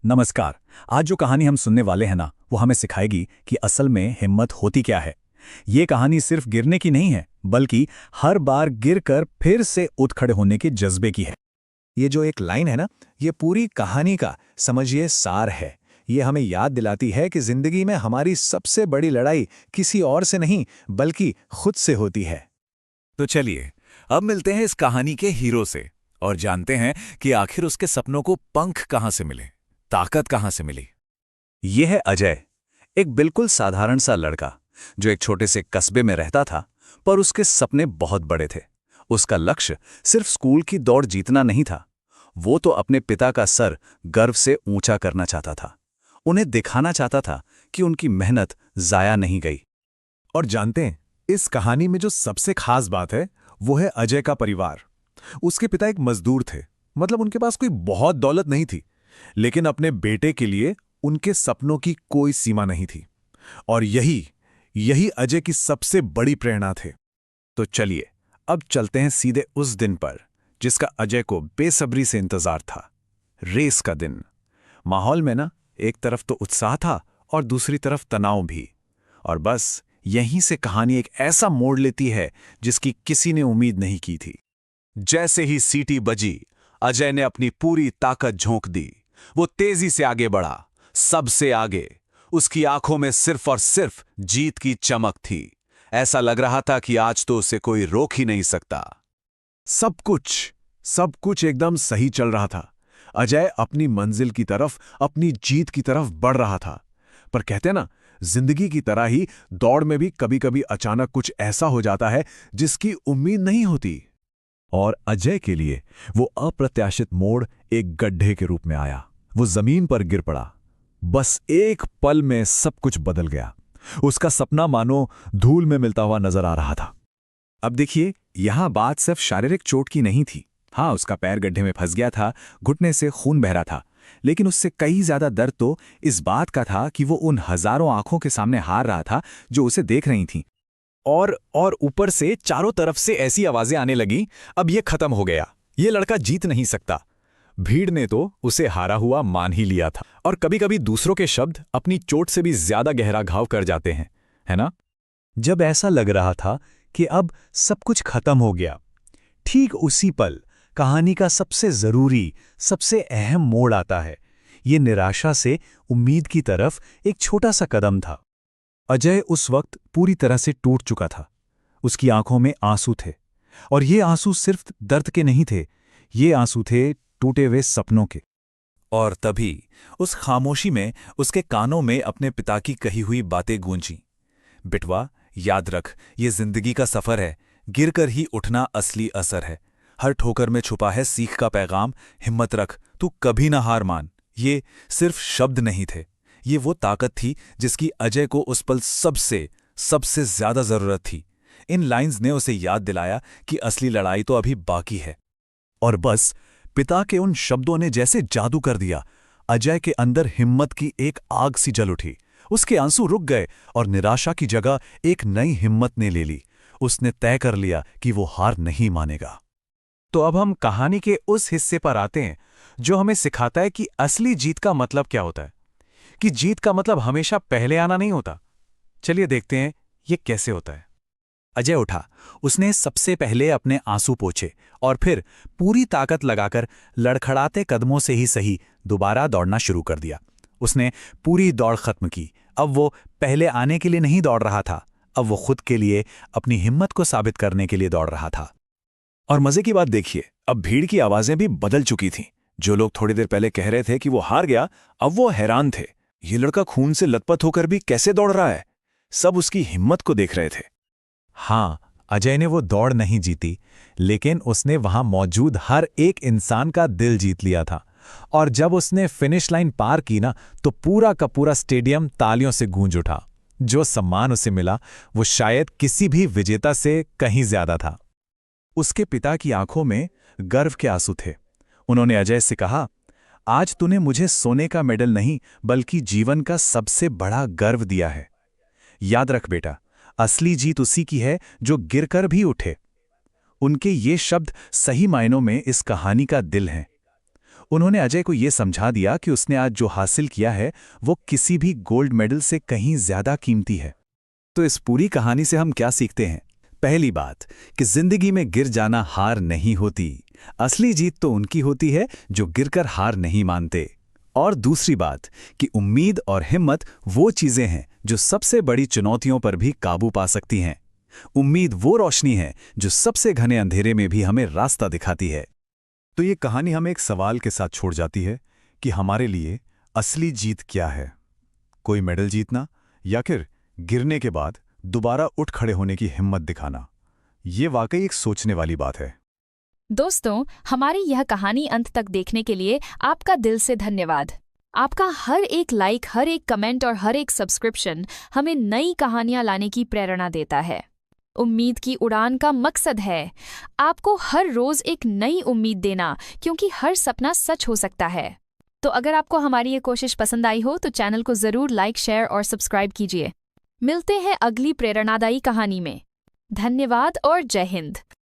नमस्कार। आज जो कहानी हम सुनने वाले हैं ना, वो हमें सिखाएगी कि असल में हिम्मत होती क्या है। ये कहानी सिर्फ गिरने की नहीं है, बल्कि हर बार गिरकर फिर से उठ खड़े होने के जज्बे की है। ये जो एक लाइन है ना, ये पूरी कहानी का समझिए सार है। ये हमें याद दिलाती है कि जिंदगी में हमारी सबसे बड़ी लड़ाई किसी और से नहीं बल्कि खुद से होती है। तो चलिए अब मिलते हैं इस कहानी के हीरो से और जानते हैं कि आखिर उसके सपनों को पंख कहां से मिले, ताकत कहां से मिली। ये है अजय, एक बिल्कुल साधारण सा लड़का जो एक छोटे से कस्बे में रहता था, पर उसके सपने बहुत बड़े थे। उसका लक्ष्य सिर्फ स्कूल की दौड़ जीतना नहीं था, वो तो अपने पिता का सर गर्व से ऊंचा करना चाहता था। उन्हें दिखाना चाहता था कि उनकी मेहनत जाया नहीं गई। और जानते हैं, इस कहानी में जो सबसे खास बात है वो है अजय का परिवार। उसके पिता एक मजदूर थे, मतलब उनके पास कोई बहुत दौलत नहीं थी, लेकिन अपने बेटे के लिए उनके सपनों की कोई सीमा नहीं थी। और यही यही अजय की सबसे बड़ी प्रेरणा थे। तो चलिए अब चलते हैं सीधे उस दिन पर जिसका अजय को बेसब्री से इंतजार था। रेस का दिन। माहौल में ना एक तरफ तो उत्साह था और दूसरी तरफ तनाव भी। और बस यहीं से कहानी एक ऐसा मोड़ लेती है जिसकी किसी ने उम्मीद नहीं की थी। जैसे ही सीटी बजी, अजय ने अपनी पूरी ताकत झोंक दी। वो तेजी से आगे बढ़ा, सबसे आगे। उसकी आंखों में सिर्फ और सिर्फ जीत की चमक थी। ऐसा लग रहा था कि आज तो उसे कोई रोक ही नहीं सकता। सब कुछ एकदम सही चल रहा था। अजय अपनी मंजिल की तरफ, अपनी जीत की तरफ बढ़ रहा था। पर कहते ना, जिंदगी की तरह ही दौड़ में भी कभी-कभी अचानक कुछ ऐसा हो जाता है जिसकी उम्मीद नहीं होती। और अजय के लिए वो अप्रत्याशित मोड़ एक गड्ढे के रूप में आया। वो जमीन पर गिर पड़ा। बस एक पल में सब कुछ बदल गया। उसका सपना मानो धूल में मिलता हुआ नजर आ रहा था। अब देखिए, यहां बात सिर्फ शारीरिक चोट की नहीं थी। हाँ, उसका पैर गड्ढे में फंस गया था, घुटने से खून बह रहा था, लेकिन उससे कई ज्यादा दर्द तो इस बात का था कि वो उन हजारों आंखों के सामने हार रहा था जो उसे देख रही थीं। और ऊपर से चारों तरफ से ऐसी आवाजें आने लगी, अब ये खत्म हो गया, ये लड़का जीत नहीं सकता। भीड़ ने तो उसे हारा हुआ मान ही लिया था। और कभी-कभी दूसरों के शब्द अपनी चोट से भी ज्यादा गहरा घाव कर जाते हैं, है ना? जब ऐसा लग रहा था कि अब सब कुछ खत्म हो गया, ठीक उसी पल कहानी का सबसे जरूरी, सबसे अहम मोड़ आता है। ये निराशा से उम्मीद की तरफ एक छोटा सा कदम था। अजय उस वक्त पूरी तरह से टूट चुका था। उसकी आंखों में आंसू थे, और ये आंसू सिर्फ दर्द के नहीं थे, ये आंसू थे टूटे हुए सपनों के। और तभी उस खामोशी में उसके कानों में अपने पिता की कही हुई बातें गूंजी। बिटवा, याद रख, ये जिंदगी का सफर है, गिरकर ही उठना असली असर है। हर ठोकर में छुपा है सीख का पैगाम। हिम्मत रख, तू कभी ना हार मान। ये सिर्फ शब्द नहीं थे, ये वो ताकत थी जिसकी अजय को उस पल सबसे सबसे ज्यादा जरूरत थी। इन लाइंस ने उसे याद दिलाया कि असली लड़ाई तो अभी बाकी है। और बस पिता के उन शब्दों ने जैसे जादू कर दिया। अजय के अंदर हिम्मत की एक आग सी जल उठी। उसके आंसू रुक गए और निराशा की जगह एक नई हिम्मत ने ले ली। उसने तय कर लिया कि वो हार नहीं मानेगा। तो अब हम कहानी के उस हिस्से पर आते हैं जो हमें सिखाता है कि असली जीत का मतलब क्या होता है। कि जीत का मतलब हमेशा पहले आना नहीं होता। चलिए देखते हैं ये कैसे होता है। अजय उठा। उसने सबसे पहले अपने आंसू पोंछे और फिर पूरी ताकत लगाकर लड़खड़ाते कदमों से ही सही दोबारा दौड़ना शुरू कर दिया। उसने पूरी दौड़ खत्म की। अब वो पहले आने के लिए नहीं दौड़ रहा था, अब वो खुद के लिए, अपनी हिम्मत को साबित करने के लिए दौड़ रहा था। और मजे की बात देखिए, अब भीड़ की आवाजें भी बदल चुकी थीं। जो लोग थोड़ी देर पहले कह रहे थे कि वो हार गया, अब वो हैरान थे। ये लड़का खून से लथपथ होकर भी कैसे दौड़ रहा है? सब उसकी हिम्मत को देख रहे थे। हाँ, अजय ने वो दौड़ नहीं जीती, लेकिन उसने वहां मौजूद हर एक इंसान का दिल जीत लिया था। और जब उसने फिनिश लाइन पार की ना, तो पूरा का पूरा स्टेडियम तालियों से गूंज उठा। जो सम्मान उसे मिला वो शायद किसी भी विजेता से कहीं ज्यादा था। उसके पिता की आंखों में गर्व के आंसू थे। उन्होंने अजय से कहा, आज तूने मुझे सोने का मेडल नहीं बल्कि जीवन का सबसे बड़ा गर्व दिया है। याद रख बेटा, असली जीत उसी की है जो गिरकर भी उठे। उनके ये शब्द सही मायनों में इस कहानी का दिल हैं। उन्होंने अजय को ये समझा दिया कि उसने आज जो हासिल किया है वो किसी भी गोल्ड मेडल से कहीं ज्यादा कीमती है। तो इस पूरी कहानी से हम क्या सीखते हैं? पहली बात कि जिंदगी में गिर जाना हार नहीं होती। असली जीत तो उनकी होती है जो गिरकर हार नहीं मानते। और दूसरी बात कि उम्मीद और हिम्मत वो चीजें हैं जो सबसे बड़ी चुनौतियों पर भी काबू पा सकती हैं। उम्मीद वो रोशनी है जो सबसे घने अंधेरे में भी हमें रास्ता दिखाती है। तो ये कहानी हमें एक सवाल के साथ छोड़ जाती है कि हमारे लिए असली जीत क्या है? कोई मेडल जीतना या फिर गिरने के बाद दोबारा उठ खड़े होने की हिम्मत दिखाना? ये वाकई एक सोचने वाली बात है। दोस्तों, हमारी यह कहानी अंत तक देखने के लिए आपका दिल से धन्यवाद। आपका हर एक लाइक, हर एक कमेंट और हर एक सब्सक्रिप्शन हमें नई कहानियां लाने की प्रेरणा देता है। उम्मीद की उड़ान का मकसद है आपको हर रोज एक नई उम्मीद देना, क्योंकि हर सपना सच हो सकता है। तो अगर आपको हमारी ये कोशिश पसंद आई हो तो चैनल को जरूर लाइक, शेयर और सब्सक्राइब कीजिए। मिलते हैं अगली प्रेरणादायी कहानी में। धन्यवाद और जय हिंद।